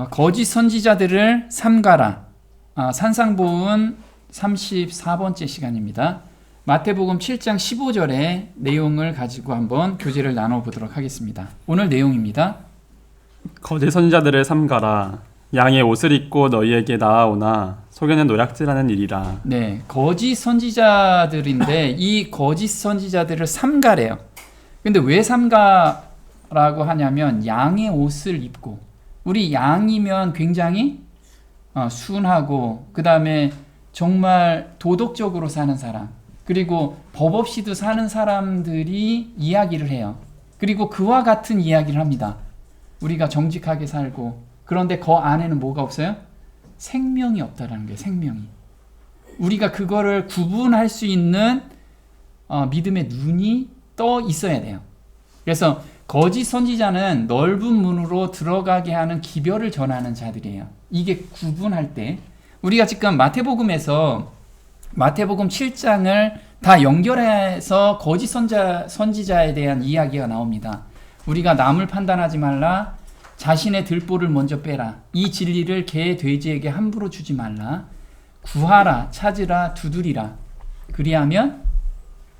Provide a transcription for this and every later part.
거짓 선지자들을 삼가라. 산상보훈 34번째 시간입니다. 마태복음 7장 15절의 내용을 가지고 한번 교제를 나눠보도록 하겠습니다. 오늘 내용입니다. 거짓 선지자들을 삼가라. 양의 옷을 입고 너희에게 나아오나 속에는 노략질하는 일이라. 네, 거짓 선지자들인데 이 거짓 선지자들을 삼가래요. 근데 왜 삼가라고 하냐면 양의 옷을 입고, 우리 양이면 굉장히 순하고 그 다음에 정말 도덕적으로 사는 사람, 그리고 법 없이도 사는 사람들이 이야기를 해요. 그리고 그와 같은 이야기를 합니다. 우리가 정직하게 살고, 그런데 그 안에는 뭐가 없어요? 생명이 없다라는 거예요. 생명이. 우리가 그거를 구분할 수 있는 믿음의 눈이 떠 있어야 돼요. 그래서 거짓 선지자는 넓은 문으로 들어가게 하는 기별을 전하는 자들이에요. 이게 구분할 때 우리가 지금 마태복음에서 마태복음 7장을 다 연결해서 거짓 선지자에 대한 이야기가 나옵니다. 우리가 남을 판단하지 말라. 자신의 들보를 먼저 빼라. 이 진리를 개 돼지에게 함부로 주지 말라. 구하라, 찾으라, 두드리라. 그리하면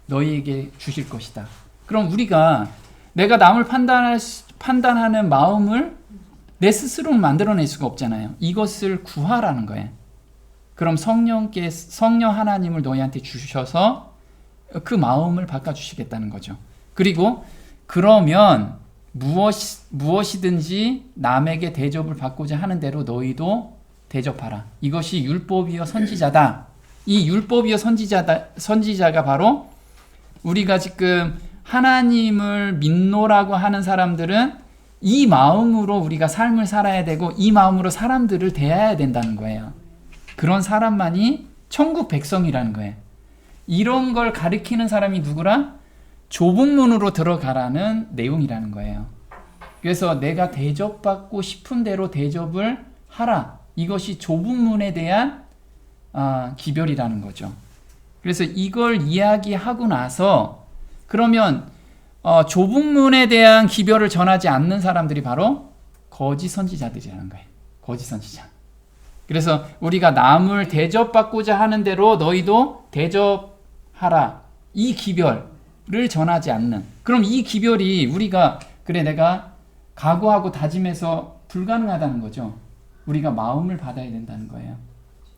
너희에게 주실 것이다. 그럼 우리가 내가 남을 판단하는 마음을 내 스스로는 만들어낼 수가 없잖아요. 이것을 구하라는 거예요. 그럼 성령 하나님을 너희한테 주셔서 그 마음을 바꿔주시겠다는 거죠. 그리고 그러면 무엇이든지 남에게 대접을 받고자 하는 대로 너희도 대접하라. 이것이 율법이요 선지자다. 이 율법이요 선지자가 바로 우리가 지금 하나님을 믿노라고 하는 사람들은 이 마음으로 우리가 삶을 살아야 되고 이 마음으로 사람들을 대해야 된다는 거예요. 그런 사람만이 천국 백성이라는 거예요. 이런 걸 가리키는 사람이 누구라? 좁은 문으로 들어가라는 내용이라는 거예요. 그래서 내가 대접받고 싶은 대로 대접을 하라. 이것이 좁은 문에 대한 기별이라는 거죠. 그래서 이걸 이야기하고 나서 그러면 좁은 문에 대한 기별을 전하지 않는 사람들이 바로 거짓 선지자들이라는 거예요. 거짓 선지자. 그래서 우리가 남을 대접받고자 하는 대로 너희도 대접하라. 이 기별을 전하지 않는. 그럼 이 기별이 우리가 그래 내가 각오하고 다짐해서 불가능하다는 거죠. 우리가 마음을 받아야 된다는 거예요.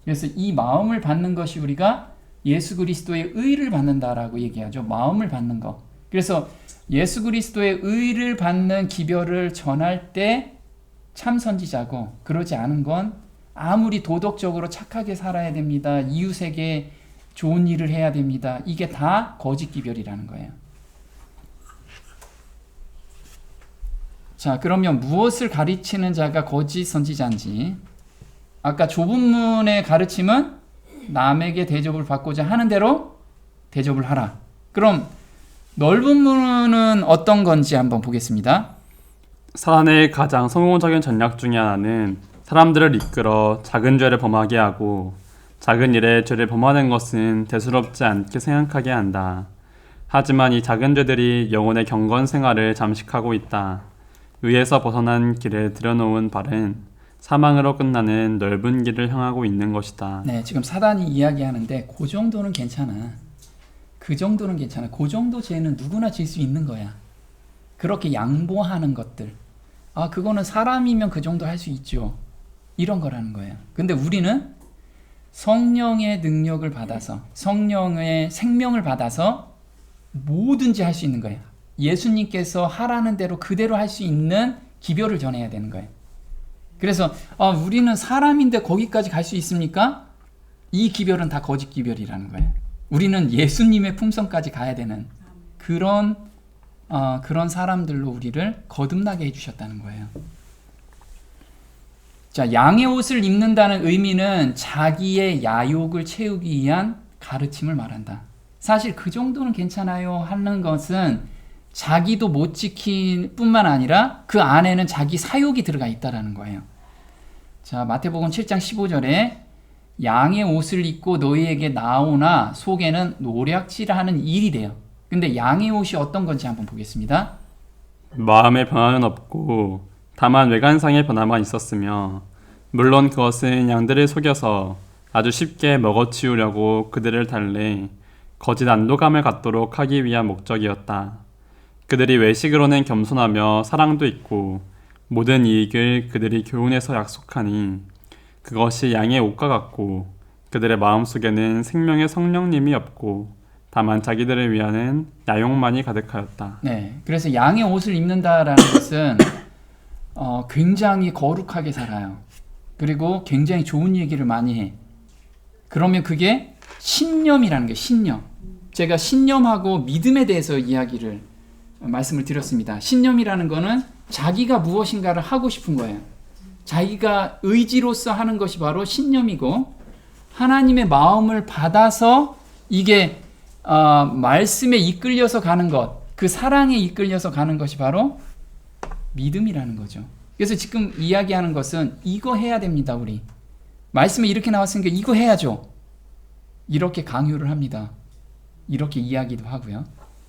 그래서 이 마음을 받는 것이 우리가 예수 그리스도의 의를 받는다라고 얘기하죠. 마음을 받는 것. 그래서 예수 그리스도의 의를 받는 기별을 전할 때 참 선지자고, 그러지 않은 건 아무리 도덕적으로 착하게 살아야 됩니다. 이웃에게 좋은 일을 해야 됩니다. 이게 다 거짓 기별이라는 거예요. 자, 그러면 무엇을 가르치는 자가 거짓 선지자인지. 아까 좁은 문의 가르침은 남에게 대접을 받고자 하는 대로 대접을 하라. 그럼 넓은 문은 어떤 건지 한번 보겠습니다. 사단의 가장 성공적인 전략 중에 하나는 사람들을 이끌어 작은 죄를 범하게 하고 작은 일에 죄를 범하는 것은 대수롭지 않게 생각하게 한다. 하지만 이 작은 죄들이 영혼의 경건 생활을 잠식하고 있다. 의에서 벗어난 길을 들여놓은 발은 사망으로 끝나는 넓은 길을 향하고 있는 것이다. 네, 지금 사단이 이야기하는데 그 정도는 괜찮아. 그 정도는 괜찮아. 그 정도 죄는 누구나 질 수 있는 거야. 그렇게 양보하는 것들. 그거는 사람이면 그 정도 할 수 있죠. 이런 거라는 거예요. 근데 우리는 성령의 능력을 받아서, 성령의 생명을 받아서 뭐든지 할 수 있는 거예요. 예수님께서 하라는 대로 그대로 할 수 있는 기별을 전해야 되는 거예요. 그래서 우리는 사람인데 거기까지 갈 수 있습니까? 이 기별은 다 거짓 기별이라는 거예요. 우리는 예수님의 품성까지 가야 되는 그런 사람들로 우리를 거듭나게 해주셨다는 거예요. 자, 양의 옷을 입는다는 의미는 자기의 야욕을 채우기 위한 가르침을 말한다. 사실 그 정도는 괜찮아요 하는 것은 자기도 못 지킬 뿐만 아니라 그 안에는 자기 사욕이 들어가 있다라는 거예요. 자, 마태복음 7장 15절에 양의 옷을 입고 너희에게 나오나 속에는 노략질하는 일이래요. 근데 양의 옷이 어떤 건지 한번 보겠습니다. 마음에 변화는 없고 다만 외관상의 변화만 있었으며 물론 그것은 양들을 속여서 아주 쉽게 먹어치우려고 그들을 달래 거짓 안도감을 갖도록 하기 위한 목적이었다. 그들이 외식으로는 겸손하며 사랑도 있고 모든 이익을 그들이 교훈해서 약속하니 그것이 양의 옷과 같고 그들의 마음속에는 생명의 성령님이 없고 다만 자기들을 위하는 야욕만이 가득하였다. 네, 그래서 양의 옷을 입는다라는 것은 굉장히 거룩하게 살아요. 그리고 굉장히 좋은 얘기를 많이 해. 그러면 그게 신념이라는 게 신념. 제가 신념하고 믿음에 대해서 말씀을 드렸습니다. 신념이라는 거는 자기가 무엇인가를 하고 싶은 거예요. 자기가 의지로서 하는 것이 바로 신념이고 하나님의 마음을 받아서 이게 말씀에 이끌려서 가는 것, 그 사랑에 이끌려서 가는 것이 바로 믿음이라는 거죠. 그래서 지금 이야기하는 것은 이거 해야 됩니다. 우리 말씀에 이렇게 나왔으니까 이거 해야죠. 이렇게 강요를 합니다. 이렇게 이야기도 하고요.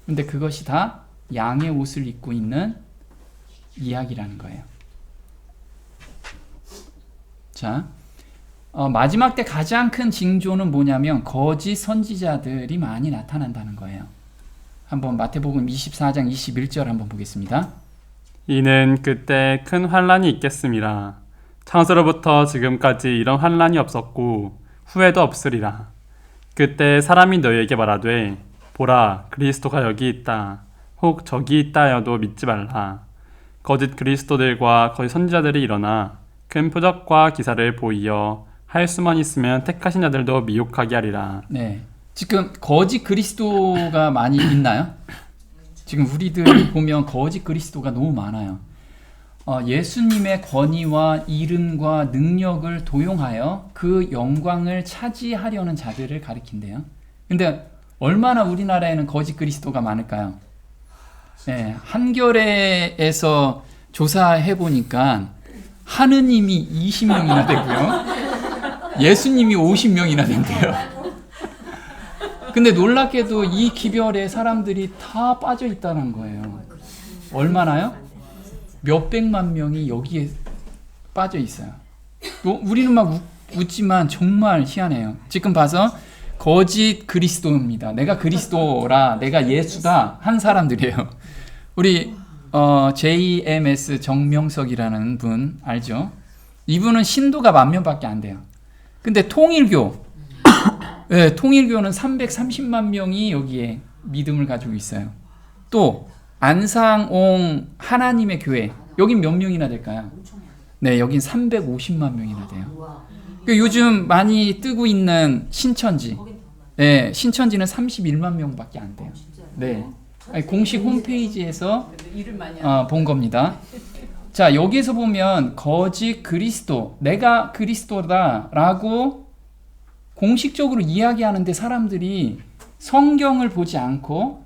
근데 그것이 다 양의 옷을 입고 있는 이야기라는 거예요. 자, 마지막 때 가장 큰 징조는 뭐냐면 거짓 선지자들이 많이 나타난다는 거예요. 한번 마태복음 24장 21절 한번 보겠습니다. 이는 그때 큰 환란이 있겠음이라. 창세로부터 지금까지 이런 환란이 없었고 후에도 없으리라. 그때 사람이 너희에게 말하되 보라 그리스도가 여기 있다. 혹 저기 있다 하여도 믿지 말라. 거짓 그리스도들과 거짓 선지자들이 일어나 큰 표적과 기사를 보이어 할 수만 있으면 택하신 자들도 미혹하게 하리라. 네, 지금 거짓 그리스도가 많이 있나요? 지금 우리들 보면 거짓 그리스도가 너무 많아요. 예수님의 권위와 이름과 능력을 도용하여 그 영광을 차지하려는 자들을 가리킨대요. 근데 얼마나 우리나라에는 거짓 그리스도가 많을까요? 네, 한겨레에서 조사해 보니까 하느님이 20명이나 되고요. 예수님이 50명이나 된대요. 근데 놀랍게도 이 기별에 사람들이 다 빠져 있다는 거예요. 얼마나요? 몇백만 명이 여기에 빠져 있어요. 우리는 막 웃지만 정말 희한해요. 지금 봐서 거짓 그리스도입니다. 내가 그리스도라, 내가 예수다 한 사람들이에요. 우리 JMS 정명석이라는 분 알죠? 이분은 신도가 10,000명밖에 안 돼요. 근데 통일교, 네, 통일교는 330만 명이 여기에 믿음을 가지고 있어요. 또 안상옹 하나님의 교회, 여긴 몇 명이나 될까요? 네, 여긴 350만 명이나 돼요. 요즘 많이 뜨고 있는 신천지, 네, 신천지는 31만 명밖에 안 돼요. 네, 아니, 공식 홈페이지에서 본 겁니다. 자, 여기에서 보면 거짓 그리스도, 내가 그리스도다라고 공식적으로 이야기하는데 사람들이 성경을 보지 않고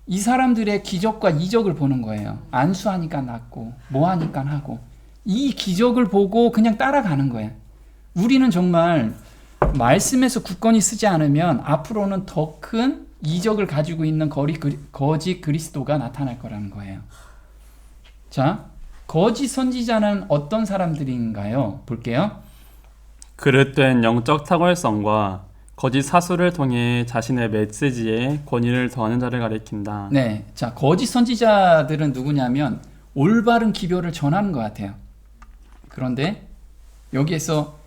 이 사람들의 기적과 이적을 보는 거예요. 안수하니까 낫고 뭐하니까 하고 이 기적을 보고 그냥 따라가는 거예요. 우리는 정말 말씀에서 굳건히 쓰지 않으면 앞으로는 더 큰 이적을 가지고 있는 거짓 그리스도가 나타날 거라는 거예요. 자, 거짓 선지자는 어떤 사람들인가요? 볼게요. 그릇된 영적 탁월성과 거짓 사수를 통해 자신의 메시지에 권위를 더하는 자를 가리킨다. 네, 자, 거짓 선지자들은 누구냐면 올바른 기별을 전하는 것 같아요. 그런데 여기에서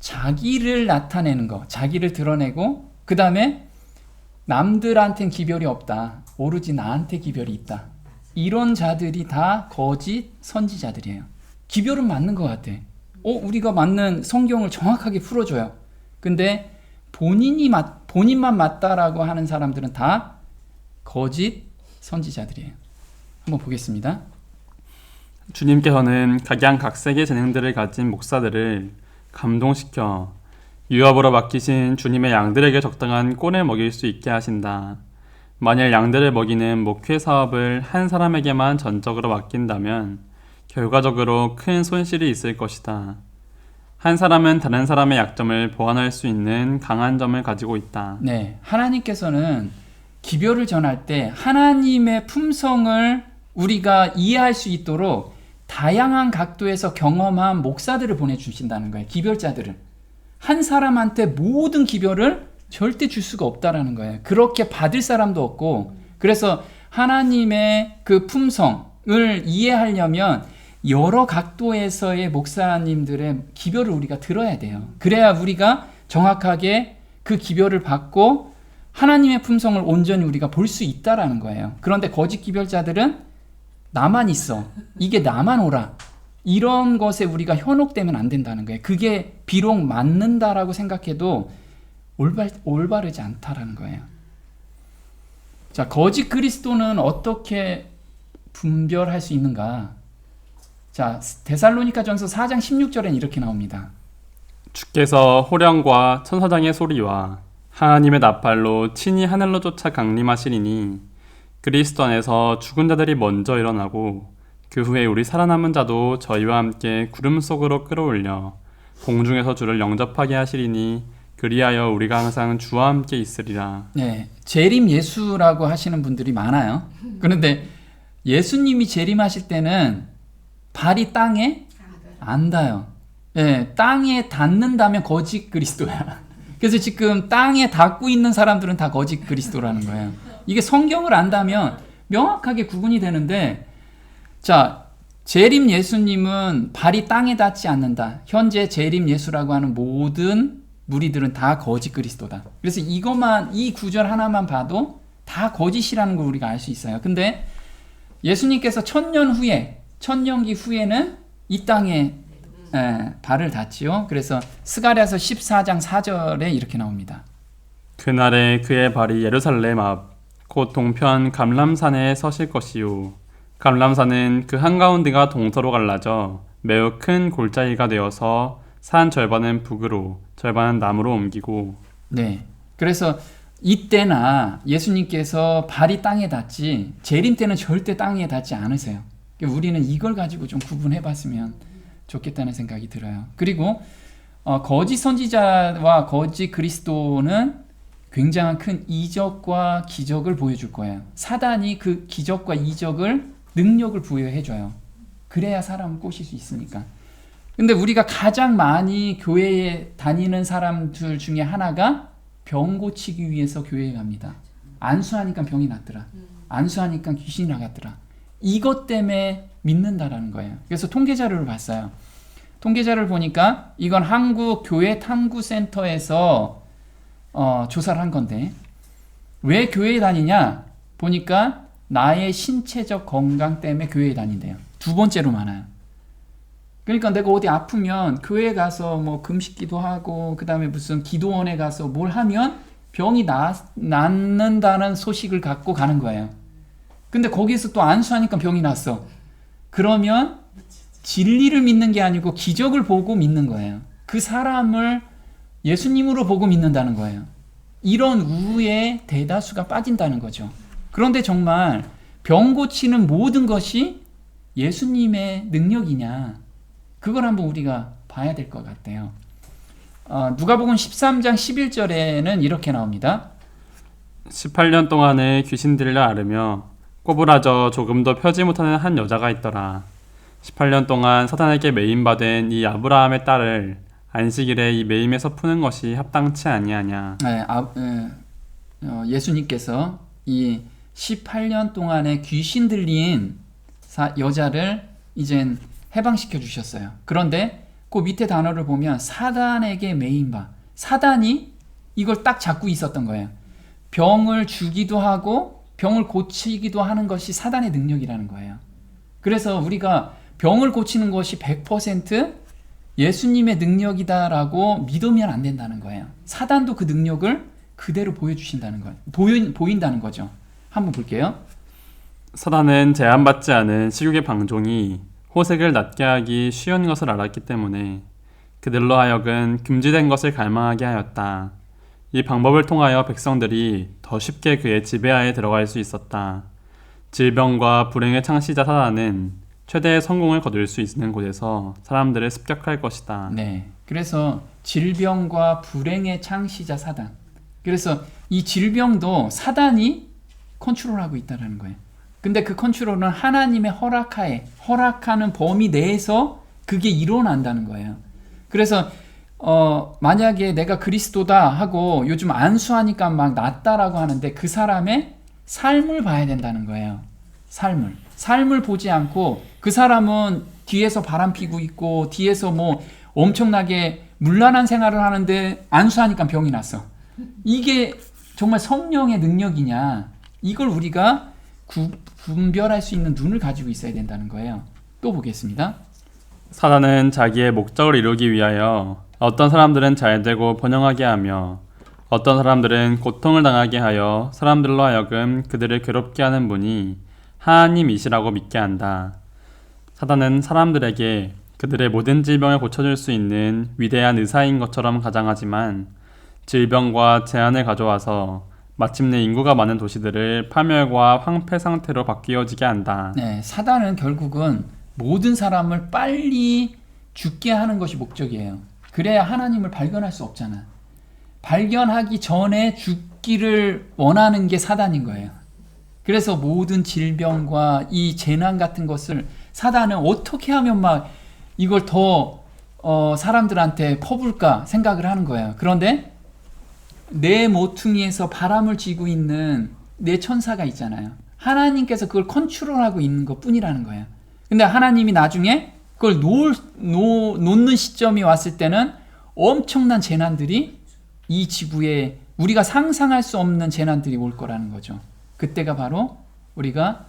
자기를 나타내는 거, 자기를 드러내고 그 다음에 남들한텐 기별이 없다. 오로지 나한테 기별이 있다. 이런 자들이 다 거짓 선지자들이에요. 기별은 맞는 것 같아. 우리가 맞는 성경을 정확하게 풀어줘요. 근데 본인만 맞다라고 하는 사람들은 다 거짓 선지자들이에요. 한번 보겠습니다. 주님께서는 각양각색의 재능들을 가진 목사들을 감동시켜 유업으로 맡기신 주님의 양들에게 적당한 꼴을 먹일 수 있게 하신다. 만일 양들을 먹이는 목회 사업을 한 사람에게만 전적으로 맡긴다면 결과적으로 큰 손실이 있을 것이다. 한 사람은 다른 사람의 약점을 보완할 수 있는 강한 점을 가지고 있다. 네, 하나님께서는 기별을 전할 때 하나님의 품성을 우리가 이해할 수 있도록 다양한 각도에서 경험한 목사들을 보내주신다는 거예요. 기별자들을. 한 사람한테 모든 기별을 절대 줄 수가 없다라는 거예요. 그렇게 받을 사람도 없고, 그래서 하나님의 그 품성을 이해하려면 여러 각도에서의 목사님들의 기별을 우리가 들어야 돼요. 그래야 우리가 정확하게 그 기별을 받고 하나님의 품성을 온전히 우리가 볼 수 있다라는 거예요. 그런데 거짓 기별자들은 나만 있어. 이게 나만 오라. 이런 것에 우리가 현혹되면 안 된다는 거예요. 그게 비록 맞는다라고 생각해도 올바르지 않다라는 거예요. 자, 거짓 그리스도는 어떻게 분별할 수 있는가? 자, 데살로니가전서 4장 16절엔 이렇게 나옵니다. 주께서 호령과 천사장의 소리와 하나님의 나팔로 친히 하늘로 쫓아 강림하시리니 그리스도 안에서 죽은 자들이 먼저 일어나고 그 후에 우리 살아남은 자도 저희와 함께 구름 속으로 끌어올려 공중에서 주를 영접하게 하시리니 그리하여 우리가 항상 주와 함께 있으리라. 네, 재림 예수라고 하시는 분들이 많아요. 그런데 예수님이 재림하실 때는 발이 땅에 안 닿아요. 네, 땅에 닿는다면 거짓 그리스도야. 그래서 지금 땅에 닿고 있는 사람들은 다 거짓 그리스도라는 거예요. 이게 성경을 안다면 명확하게 구분이 되는데, 자, 재림 예수님은 발이 땅에 닿지 않는다. 현재 재림 예수라고 하는 모든 무리들은 다 거짓 그리스도다. 그래서 이것만, 이 구절 하나만 봐도 다 거짓이라는 걸 우리가 알 수 있어요. 근데 예수님께서 천년기 후에는 이 땅에 발을 닿지요. 그래서 스가랴서 14장 4절에 이렇게 나옵니다. 그날에 그의 발이 예루살렘 앞 곧 동편 감람산에 서실 것이요 감람산은 그 한가운데가 동서로 갈라져 매우 큰 골짜기가 되어서 산 절반은 북으로 절반은 남으로 옮기고. 네. 그래서 이때나 예수님께서 발이 땅에 닿지 재림 때는 절대 땅에 닿지 않으세요. 우리는 이걸 가지고 좀 구분해 봤으면 좋겠다는 생각이 들어요. 그리고 거짓 선지자와 거짓 그리스도는 굉장한 큰 이적과 기적을 보여줄 거예요. 사단이 그 기적과 이적을 능력을 부여해 줘요. 그래야 사람을 꼬실 수 있으니까. 근데 우리가 가장 많이 교회에 다니는 사람들 중에 하나가 병 고치기 위해서 교회에 갑니다. 안수하니까 병이 낫더라. 안수하니까 귀신이 나갔더라. 이것 때문에 믿는다라는 거예요. 그래서 통계 자료를 봤어요. 통계 자료를 보니까 이건 한국교회탐구센터에서 조사를 한 건데, 왜 교회에 다니냐 보니까 나의 신체적 건강 때문에 교회에 다닌대요. 두 번째로 많아요. 그러니까 내가 어디 아프면 교회 가서 뭐 금식기도 하고 그 다음에 무슨 기도원에 가서 뭘 하면 병이 낫는다는 소식을 갖고 가는 거예요. 근데 거기서 또 안수하니까 병이 났어. 그러면 진리를 믿는 게 아니고 기적을 보고 믿는 거예요. 그 사람을 예수님으로 보고 믿는다는 거예요. 이런 우에 대다수가 빠진다는 거죠. 그런데 정말 병 고치는 모든 것이 예수님의 능력이냐, 그걸 한번 우리가 봐야 될 것 같아요. 누가복음 13장 11절에는 이렇게 나옵니다. 18년 동안에 귀신 들려 앓으며 꼬부라져 조금도 펴지 못하는 한 여자가 있더라. 18년 동안 사탄에게 매임받은 이 아브라함의 딸을 안식일에 이 매임에서 푸는 것이 합당치 아니하냐. 예수님께서 이 18년 동안에 귀신 들린 여자를 이젠 해방시켜 주셨어요. 그런데 그 밑에 단어를 보면 사단에게 매임바, 사단이 이걸 딱 잡고 있었던 거예요. 병을 주기도 하고 병을 고치기도 하는 것이 사단의 능력이라는 거예요. 그래서 우리가 병을 고치는 것이 100% 예수님의 능력이다라고 믿으면 안 된다는 거예요. 사단도 그 능력을 그대로 보여주신다는 거예요. 보인다는 거죠. 한번 볼게요. 사단은 제한받지 않은 식욕의 방종이 호색을 낮게 하기 쉬운 것을 알았기 때문에 그들로 하여금 금지된 것을 갈망하게 하였다. 이 방법을 통하여 백성들이 더 쉽게 그의 지배하에 들어갈 수 있었다. 질병과 불행의 창시자 사단은 최대의 성공을 거둘 수 있는 곳에서 사람들을 습격할 것이다. 네, 그래서 질병과 불행의 창시자 사단. 그래서 이 질병도 사단이 컨트롤하고 있다는 거예요. 근데 그 컨트롤은 하나님의 허락하에, 허락하는 범위 내에서 그게 일어난다는 거예요. 그래서 만약에 내가 그리스도다 하고 요즘 안수하니까 막 낫다라고 하는데 그 사람의 삶을 봐야 된다는 거예요. 삶을 보지 않고 그 사람은 뒤에서 바람 피고 있고 뒤에서 뭐 엄청나게 문란한 생활을 하는데 안수하니까 병이 났어. 이게 정말 성령의 능력이냐? 이걸 우리가 분별할 수 있는 눈을 가지고 있어야 된다는 거예요. 또 보겠습니다. 사단은 자기의 목적을 이루기 위하여 어떤 사람들은 잘되고 번영하게 하며 어떤 사람들은 고통을 당하게 하여 사람들로 하여금 그들을 괴롭게 하는 분이 하나님이시라고 믿게 한다. 사단은 사람들에게 그들의 모든 질병을 고쳐줄 수 있는 위대한 의사인 것처럼 가장하지만 질병과 재난을 가져와서 마침내 인구가 많은 도시들을 파멸과 황폐 상태로 바뀌어지게 한다. 네, 사단은 결국은 모든 사람을 빨리 죽게 하는 것이 목적이에요. 그래야 하나님을 발견할 수 없잖아. 발견하기 전에 죽기를 원하는 게 사단인 거예요. 그래서 모든 질병과 이 재난 같은 것을 사단은 어떻게 하면 막 이걸 더 사람들한테 퍼볼까 생각을 하는 거예요. 그런데 내 모퉁이에서 바람을 쥐고 있는 내 천사가 있잖아요. 하나님께서 그걸 컨트롤하고 있는 것 뿐이라는 거예요. 근데 하나님이 나중에 그걸 놓는 시점이 왔을 때는 엄청난 재난들이 이 지구에 우리가 상상할 수 없는 재난들이 올 거라는 거죠. 그때가 바로 우리가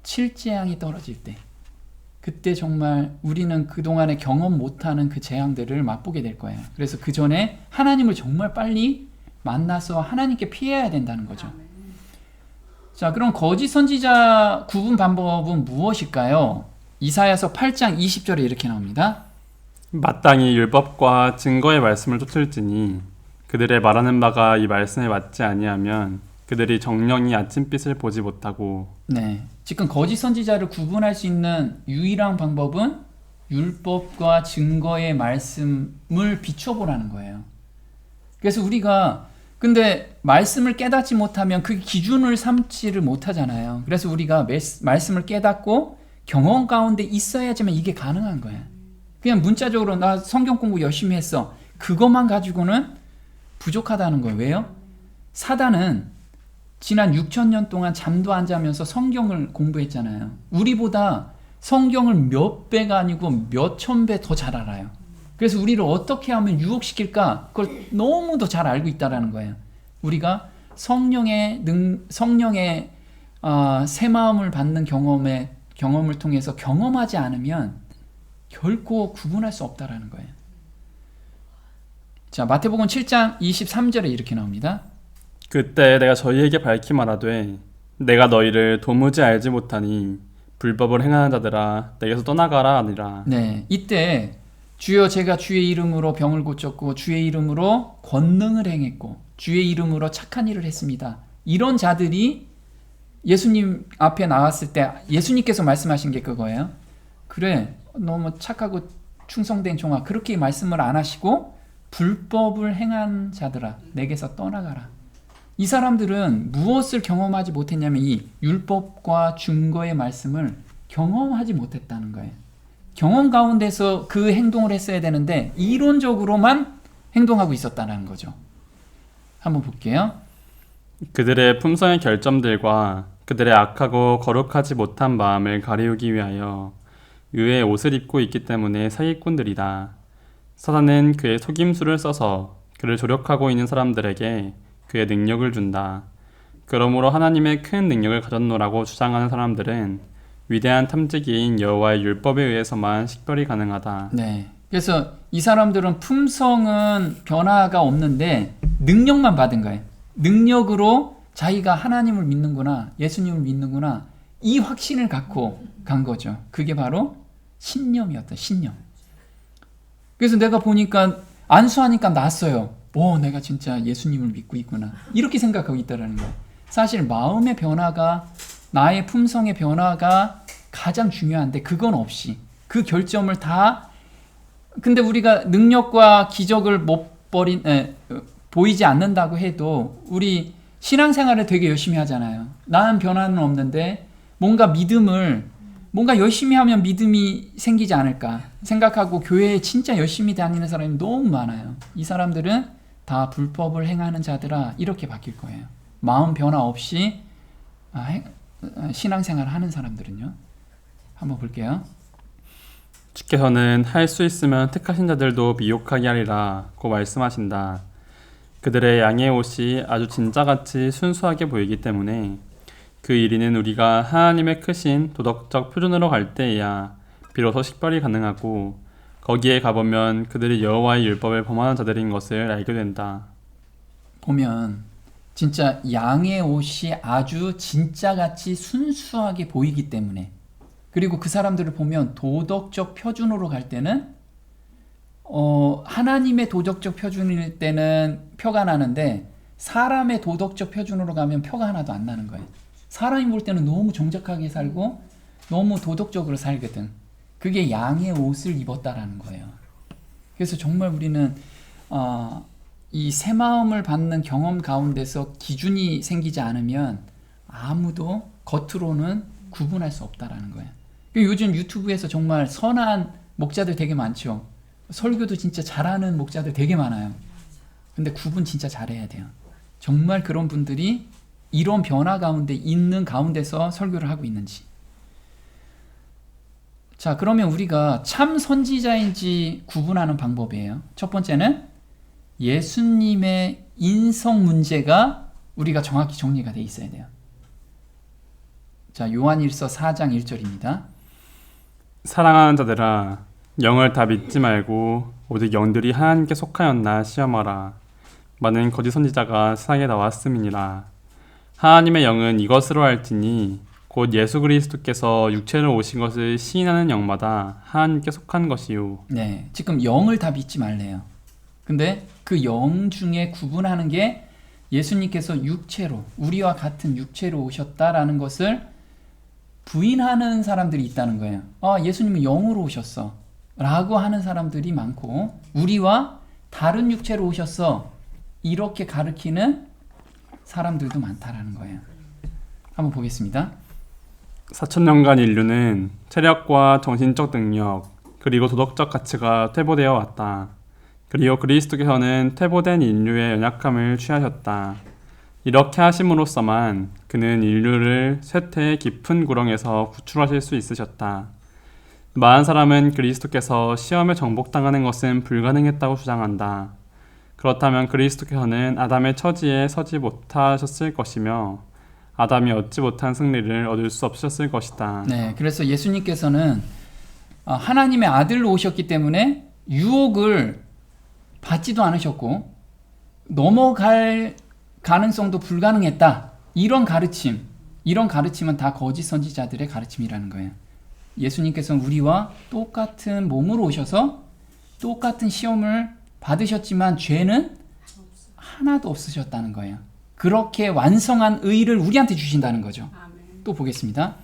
칠재앙이 떨어질 때, 그때 정말 우리는 그동안에 경험 못하는 그 재앙들을 맛보게 될 거예요. 그래서 그 전에 하나님을 정말 빨리 만나서 하나님께 피해야 된다는 거죠. 자, 그럼 거짓 선지자 구분 방법은 무엇일까요? 이사야서 8장 20절에 이렇게 나옵니다. 마땅히 율법과 증거의 말씀을 쫓을지니 그들의 말하는 바가 이 말씀에 맞지 아니하면 그들이 정령이 아침빛을 보지 못하고. 네, 지금 거짓 선지자를 구분할 수 있는 유일한 방법은 율법과 증거의 말씀을 비춰보라는 거예요. 그래서 우리가 근데 말씀을 깨닫지 못하면 그 기준을 삼지를 못하잖아요. 그래서 우리가 말씀을 깨닫고 경험 가운데 있어야지만 이게 가능한 거예요. 그냥 문자적으로 나 성경 공부 열심히 했어. 그것만 가지고는 부족하다는 거예요. 왜요? 사단은 지난 6,000년 동안 잠도 안 자면서 성경을 공부했잖아요. 우리보다 성경을 몇 배가 아니고 몇 천 배 더 잘 알아요. 그래서 우리를 어떻게 하면 유혹시킬까? 그걸 너무도 잘 알고 있다는 거예요. 우리가 성령의 새 마음을 받는 경험을 통해서 경험하지 않으면 결코 구분할 수 없다는 거예요. 자, 마태복음 7장 23절에 이렇게 나옵니다. 그때 내가 저희에게 밝히 말하되 내가 너희를 도무지 알지 못하니 불법을 행하는 자들아 내게서 떠나가라 하니라. 네, 이때 주여 제가 주의 이름으로 병을 고쳤고 주의 이름으로 권능을 행했고 주의 이름으로 착한 일을 했습니다. 이런 자들이 예수님 앞에 나왔을 때 예수님께서 말씀하신 게 그거예요. 그래, 너무 착하고 충성된 종아, 그렇게 말씀을 안 하시고 불법을 행한 자들아 내게서 떠나가라. 이 사람들은 무엇을 경험하지 못했냐면 이 율법과 증거의 말씀을 경험하지 못했다는 거예요. 경험 가운데서 그 행동을 했어야 되는데 이론적으로만 행동하고 있었다는 거죠. 한번 볼게요. 그들의 품성의 결점들과 그들의 악하고 거룩하지 못한 마음을 가리우기 위하여 의의 옷을 입고 있기 때문에 사기꾼들이다. 사단은 그의 속임수를 써서 그를 조력하고 있는 사람들에게 그의 능력을 준다. 그러므로 하나님의 큰 능력을 가졌노라고 주장하는 사람들은 위대한 탐지기인 여호와의 율법에 의해서만 식별이 가능하다. 네. 그래서 이 사람들은 품성은 변화가 없는데 능력만 받은 거예요. 능력으로 자기가 하나님을 믿는구나, 예수님을 믿는구나, 이 확신을 갖고 간 거죠. 그게 바로 신념이었다. 신념. 그래서 내가 보니까 안수하니까 낫어요. 내가 진짜 예수님을 믿고 있구나. 이렇게 생각하고 있다는 거예요. 사실 마음의 변화가, 나의 품성의 변화가 가장 중요한데 그건 없이 그 결점을 다, 근데 우리가 능력과 기적을 보이지 않는다고 해도 우리 신앙생활을 되게 열심히 하잖아요. 나는 변화는 없는데 뭔가 열심히 하면 믿음이 생기지 않을까 생각하고 교회에 진짜 열심히 다니는 사람이 너무 많아요. 이 사람들은 다 불법을 행하는 자들아 이렇게 바뀔 거예요. 마음 변화 없이 신앙생활을 하는 사람들은요. 한번 볼게요. 주께서는 할 수 있으면 택하신 자들도 미혹하게 하리라 고 말씀하신다. 그들의 양의 옷이 아주 진짜같이 순수하게 보이기 때문에 그 이리는 우리가 하나님의 크신 도덕적 표준으로 갈 때에야 비로소 식별이 가능하고 거기에 가보면 그들이 여호와의 율법을 범하는 자들인 것을 알게 된다. 보면 진짜 양의 옷이 아주 진짜같이 순수하게 보이기 때문에, 그리고 그 사람들을 보면 도덕적 표준으로 갈 때는 하나님의 도덕적 표준일 때는 표가 나는데 사람의 도덕적 표준으로 가면 표가 하나도 안 나는 거예요. 사람이 볼 때는 너무 정직하게 살고 너무 도덕적으로 살거든. 그게 양의 옷을 입었다라는 거예요. 그래서 정말 우리는 이 새 마음을 받는 경험 가운데서 기준이 생기지 않으면 아무도 겉으로는 구분할 수 없다라는 거예요. 요즘 유튜브에서 정말 선한 목자들 되게 많죠. 설교도 진짜 잘하는 목자들 되게 많아요. 근데 구분 진짜 잘해야 돼요. 정말 그런 분들이 이런 변화 가운데 있는 가운데서 설교를 하고 있는지. 자, 그러면 우리가 참 선지자인지 구분하는 방법이에요. 첫 번째는 예수님의 인성 문제가 우리가 정확히 정리가 돼 있어야 돼요. 자, 요한일서 4장 1절입니다. 사랑하는 자들아, 영을 다 믿지 말고 오직 영들이 하나님께 속하였나 시험하라. 많은 거짓 선지자가 세상에 나왔음이니라. 하나님의 영은 이것으로 알지니 곧 예수 그리스도께서 육체로 오신 것을 시인하는 영마다 하나님께 속한 것이요. 네, 지금 영을 다 믿지 말래요. 근데 그 영 중에 구분하는 게 예수님께서 육체로, 우리와 같은 육체로 오셨다라는 것을 부인하는 사람들이 있다는 거예요. 예수님은 영으로 오셨어 라고 하는 사람들이 많고, 우리와 다른 육체로 오셨어 이렇게 가르치는 사람들도 많다라는 거예요. 한번 보겠습니다. 4,000년간 인류는 체력과 정신적 능력 그리고 도덕적 가치가 퇴보되어 왔다. 그리고 그리스도께서는 퇴보된 인류의 연약함을 취하셨다. 이렇게 하심으로써만 그는 인류를 쇠퇴의 깊은 구렁에서 구출하실 수 있으셨다. 많은 사람은 그리스도께서 시험에 정복당하는 것은 불가능했다고 주장한다. 그렇다면 그리스도께서는 아담의 처지에 서지 못하셨을 것이며 아담이 얻지 못한 승리를 얻을 수 없으셨을 것이다. 네, 그래서 예수님께서는 하나님의 아들로 오셨기 때문에 유혹을 받지도 않으셨고 넘어갈 가능성도 불가능했다. 이런 가르침은 다 거짓 선지자들의 가르침이라는 거예요. 예수님께서는 우리와 똑같은 몸으로 오셔서 똑같은 시험을 받으셨지만 죄는 하나도 없으셨다는 거예요. 그렇게 완성한 의를 우리한테 주신다는 거죠. 또 보겠습니다.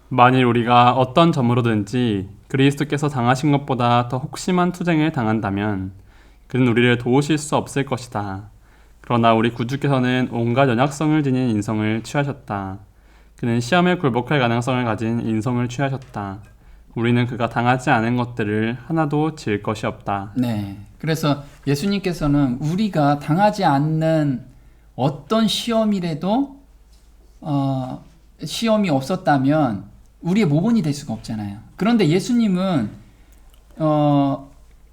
만일 우리가 어떤 점으로든지 그리스도께서 당하신 것보다 더 혹심한 투쟁을 당한다면 그는 우리를 도우실 수 없을 것이다. 그러나 우리 구주께서는 온갖 연약성을 지닌 인성을 취하셨다. 그는 시험에 굴복할 가능성을 가진 인성을 취하셨다. 우리는 그가 당하지 않은 것들을 하나도 지을 것이 없다. 네, 그래서 예수님께서는 우리가 당하지 않는 어떤 시험이라도 시험이 없었다면 우리의 모본이 될 수가 없잖아요. 그런데 예수님은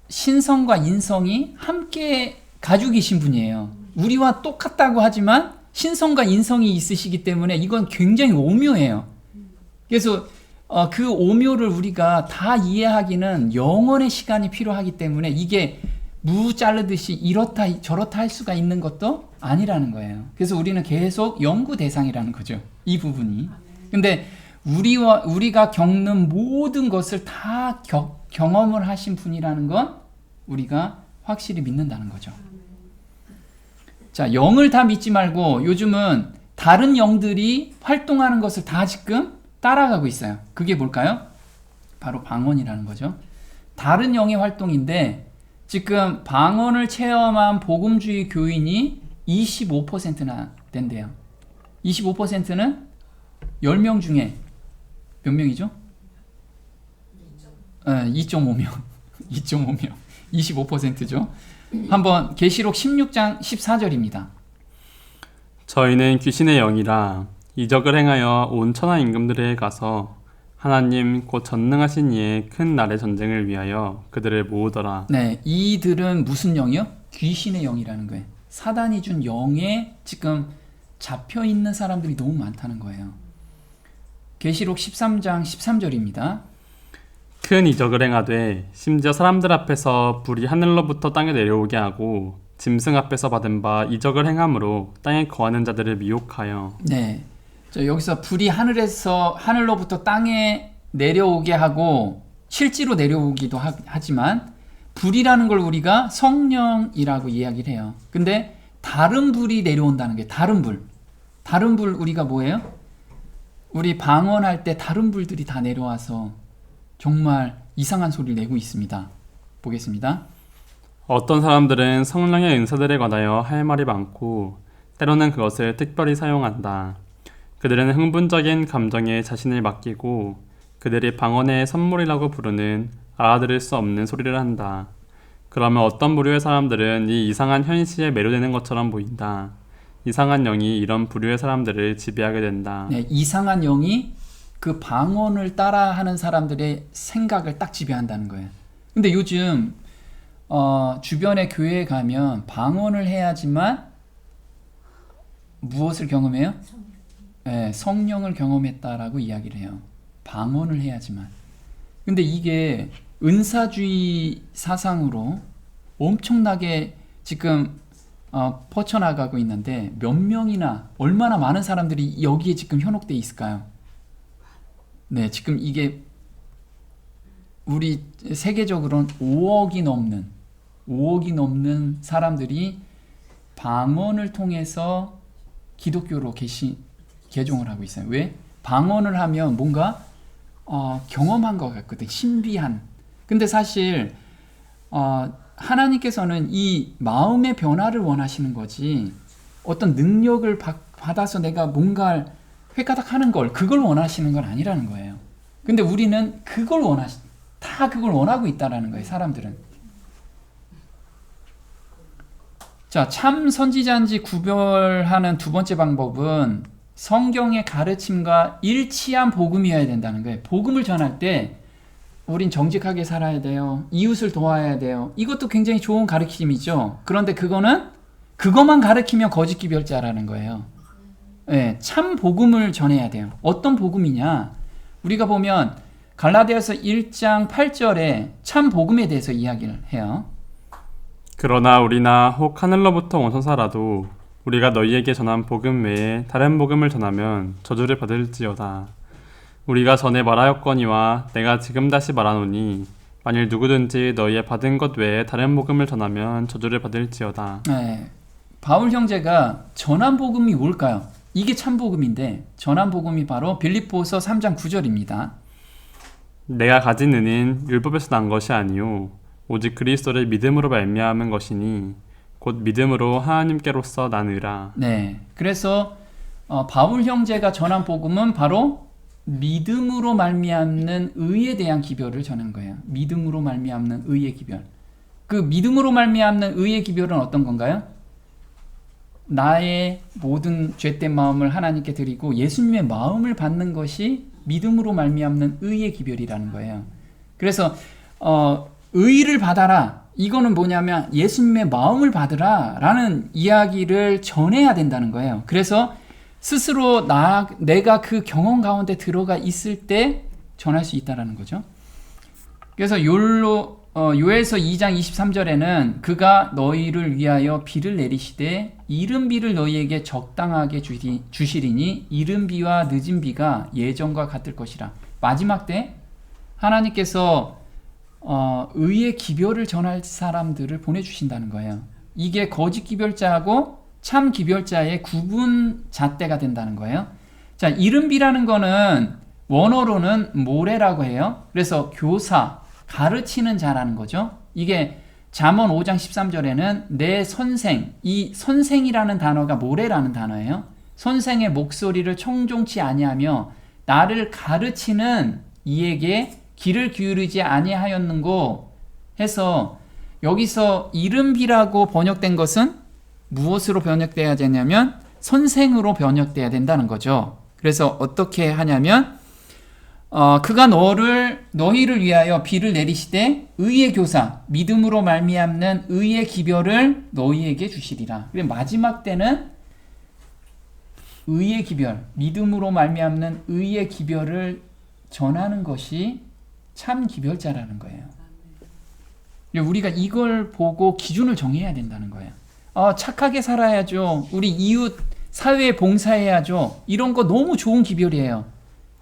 신성과 인성이 함께 가지고 계신 분이에요. 우리와 똑같다고 하지만 신성과 인성이 있으시기 때문에 이건 굉장히 오묘해요. 그래서 그 오묘를 우리가 다 이해하기는 영원의 시간이 필요하기 때문에 이게 무 자르듯이 이렇다 저렇다 할 수가 있는 것도 아니라는 거예요. 그래서 우리는 계속 연구 대상이라는 거죠. 이 부분이. 근데 우리가 겪는 모든 것을 다 경험을 하신 분이라는 건 우리가 확실히 믿는다는 거죠. 자, 영을 다 믿지 말고 요즘은 다른 영들이 활동하는 것을 다 지금 따라가고 있어요. 그게 뭘까요? 바로 방언이라는 거죠. 다른 영의 활동인데 지금 방언을 체험한 복음주의 교인이 25%나 된대요. 25%는 10명 중에 몇 명이죠? 2.5명. 2.5명. 25%죠. 한번 계시록 16장 14절입니다. 저희는 귀신의 영이라 이적을 행하여 온 천하 임금들에게 가서 하나님 곧 전능하신 이의 큰 날의 전쟁을 위하여 그들을 모으더라. 네, 이들은 무슨 영이요? 귀신의 영이라는 거예요. 사단이 준 영에 지금 잡혀 있는 사람들이 너무 많다는 거예요. 계시록 13장 13절입니다. 큰 이적을 행하되 심지어 사람들 앞에서 불이 하늘로부터 땅에 내려오게 하고 짐승 앞에서 받은 바 이적을 행함으로 땅에 거하는 자들을 미혹하여. 네, 여기서 불이 하늘로부터 땅에 내려오게 하고 실제로 내려오기도 하지만 불이라는 걸 우리가 성령이라고 이야기를 해요. 근데 다른 불이 내려온다는 게 다른 불 우리가 뭐예요? 우리 방언할 때 다른 불들이 다 내려와서 정말 이상한 소리를 내고 있습니다. 보겠습니다. 어떤 사람들은 성령의 은사들에 관하여 할 말이 많고 때로는 그것을 특별히 사용한다. 그들은 흥분적인 감정에 자신을 맡기고 그들이 방언의 선물이라고 부르는 알아들을 수 없는 소리를 한다. 그러면 어떤 부류의 사람들은 이 이상한 현시에 매료되는 것처럼 보인다. 이상한 영이 이런 부류의 사람들을 지배하게 된다. 네, 이상한 영이 그 방언을 따라하는 사람들의 생각을 딱 지배한다는 거예요. 근데 요즘 주변의 교회에 가면 방언을 해야지만 무엇을 경험해요? 네, 성령을 경험했다라고 이야기를 해요. 방언을 해야지만. 근데 이게 은사주의 사상으로 엄청나게 지금 퍼쳐나가고 있는데 몇 명이나 얼마나 많은 사람들이 여기에 지금 현혹되어 있을까요? 네, 지금 이게 우리 세계적으로는 5억이 넘는 사람들이 방언을 통해서 기독교로 개종을 하고 있어요. 왜? 방언을 하면 뭔가 경험한 것 같거든. 신비한. 근데 사실 하나님께서는 이 마음의 변화를 원하시는 거지 어떤 능력을 받아서 내가 뭔가 획가닥 하는 그걸 원하시는 건 아니라는 거예요. 근데 우리는 그걸 원하고 있다라는 거예요. 사람들은. 자, 참 선지자인지 구별하는 두 번째 방법은 성경의 가르침과 일치한 복음이어야 된다는 거예요. 복음을 전할 때 우린 정직하게 살아야 돼요. 이웃을 도와야 돼요. 이것도 굉장히 좋은 가르침이죠. 그런데 그것만 가르치면 거짓 기별자라는 거예요. 네, 참 복음을 전해야 돼요. 어떤 복음이냐? 우리가 보면 갈라디아서 1장 8절에 참 복음에 대해서 이야기를 해요. 그러나 우리나 혹 하늘로부터 온 천사라도 우리가 너희에게 전한 복음 외에 다른 복음을 전하면 저주를 받을지어다. 우리가 전에 말하였거니와 내가 지금 다시 말하노니 만일 누구든지 너희의 받은 것 외에 다른 복음을 전하면 저주를 받을지어다. 네, 바울 형제가 전한 복음이 뭘까요? 이게 참 복음인데 전한 복음이 바로 빌립보서 3장 9절입니다. 내가 가진 은은 율법에서 난 것이 아니요 오직 그리스도를 믿음으로 말미암은 것이니 곧 믿음으로 하나님께로서 나느라. 네, 그래서 바울 형제가 전한 복음은 바로 믿음으로 말미암는 의에 대한 기별을 전한 거예요. 믿음으로 말미암는 의의 기별. 그 믿음으로 말미암는 의의 기별은 어떤 건가요? 나의 모든 죄된 마음을 하나님께 드리고 예수님의 마음을 받는 것이 믿음으로 말미암는 의의 기별이라는 거예요. 그래서 의를 받아라. 이거는 뭐냐면 예수님의 마음을 받으라 라는 이야기를 전해야 된다는 거예요. 그래서 스스로 내가 그 경험 가운데 들어가 있을 때 전할 수 있다는 거죠. 그래서 요엘서 2장 23절에는 그가 너희를 위하여 비를 내리시되 이른 비를 너희에게 적당하게 주시리니 이른 비와 늦은 비가 예전과 같을 것이라. 마지막 때 하나님께서 의의 기별을 전할 사람들을 보내주신다는 거예요. 이게 거짓 기별자하고 참 기별자의 구분 잣대가 된다는 거예요. 자, 이른 비라는 거는 원어로는 모래라고 해요. 그래서 교사, 가르치는 자라는 거죠. 이게 잠언 5장 13절에는 내 선생, 이 선생이라는 단어가 모래라는 단어예요. 선생의 목소리를 청종치 아니하며 나를 가르치는 이에게 귀를 기울이지 아니하였는고 해서 여기서 이른비라고 번역된 것은 무엇으로 번역돼야 되냐면 선생으로 번역돼야 된다는 거죠. 그래서 어떻게 하냐면 그가 너희를 위하여 비를 내리시되 의의 교사 믿음으로 말미암는 의의 기별을 너희에게 주시리라. 그리고 마지막 때는 의의 기별, 믿음으로 말미암는 의의 기별을 전하는 것이 참 기별자라는 거예요. 우리가 이걸 보고 기준을 정해야 된다는 거예요. 착하게 살아야죠. 우리 이웃 사회에 봉사해야죠. 이런 거 너무 좋은 기별이에요.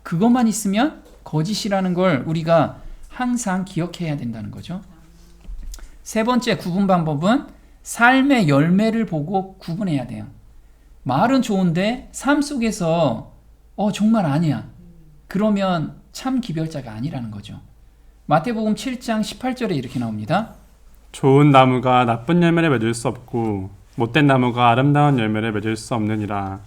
그것만 있으면 거짓이라는 걸 우리가 항상 기억해야 된다는 거죠. 세 번째 구분 방법은 삶의 열매를 보고 구분해야 돼요. 말은 좋은데 삶 속에서 정말 아니야. 그러면 참 기별자가 아니라는 거죠. 마태복음 7장 18절에 이렇게 나옵니다. 좋은 나무가 나쁜 열매를 맺을 수 없고 못된 나무가 아름다운 열매를 맺을 수 없느니라.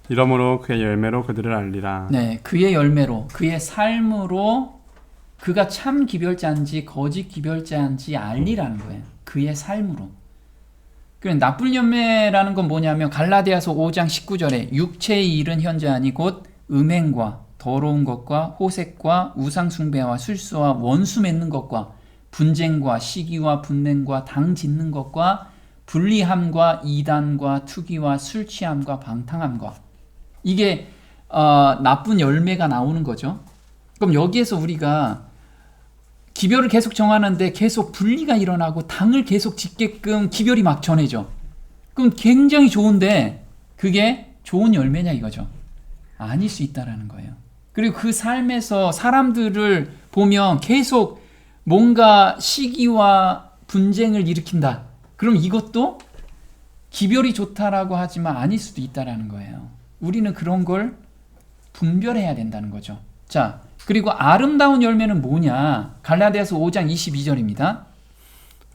이러므로 그의 열매로 그들을 알리라. 네, 그의 열매로, 그의 삶으로 그가 참 기별자인지 거짓 기별자인지 알리라는 거예요. 그의 삶으로. 그럼 나쁜 열매라는 건 뭐냐면 갈라디아서 5장 19절에 육체의 일은 현저하니 곧 음행과 더러운 것과 호색과 우상숭배와 술수와 원수 맺는 것과 분쟁과 시기와 분냄과 당 짓는 것과 불리함과 이단과 투기와 술취함과 방탕함과 이게 나쁜 열매가 나오는 거죠. 그럼 여기에서 우리가 기별을 계속 정하는데 계속 분리가 일어나고 당을 계속 짓게끔 기별이 막 전해져. 그럼 굉장히 좋은데 그게 좋은 열매냐 이거죠. 아닐 수 있다라는 거예요. 그리고 그 삶에서 사람들을 보면 계속 뭔가 시기와 분쟁을 일으킨다. 그럼 이것도 기별이 좋다라고 하지만 아닐 수도 있다라는 거예요. 우리는 그런 걸 분별해야 된다는 거죠. 자, 그리고 아름다운 열매는 뭐냐? 갈라디아서 5장 22절입니다.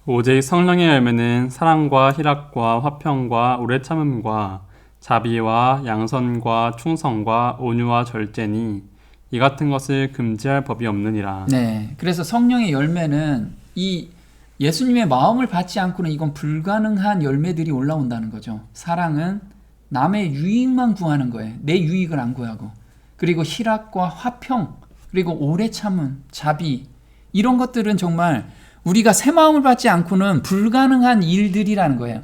오직 성령의 열매는 사랑과 희락과 화평과 오래 참음과 자비와 양선과 충성과 온유와 절제니 이 같은 것을 금지할 법이 없느니라. 네, 그래서 성령의 열매는 이 예수님의 마음을 받지 않고는 이건 불가능한 열매들이 올라온다는 거죠. 사랑은 남의 유익만 구하는 거예요. 내 유익을 안 구하고. 그리고 희락과 화평, 그리고 오래 참음, 자비 이런 것들은 정말 우리가 새 마음을 받지 않고는 불가능한 일들이라는 거예요.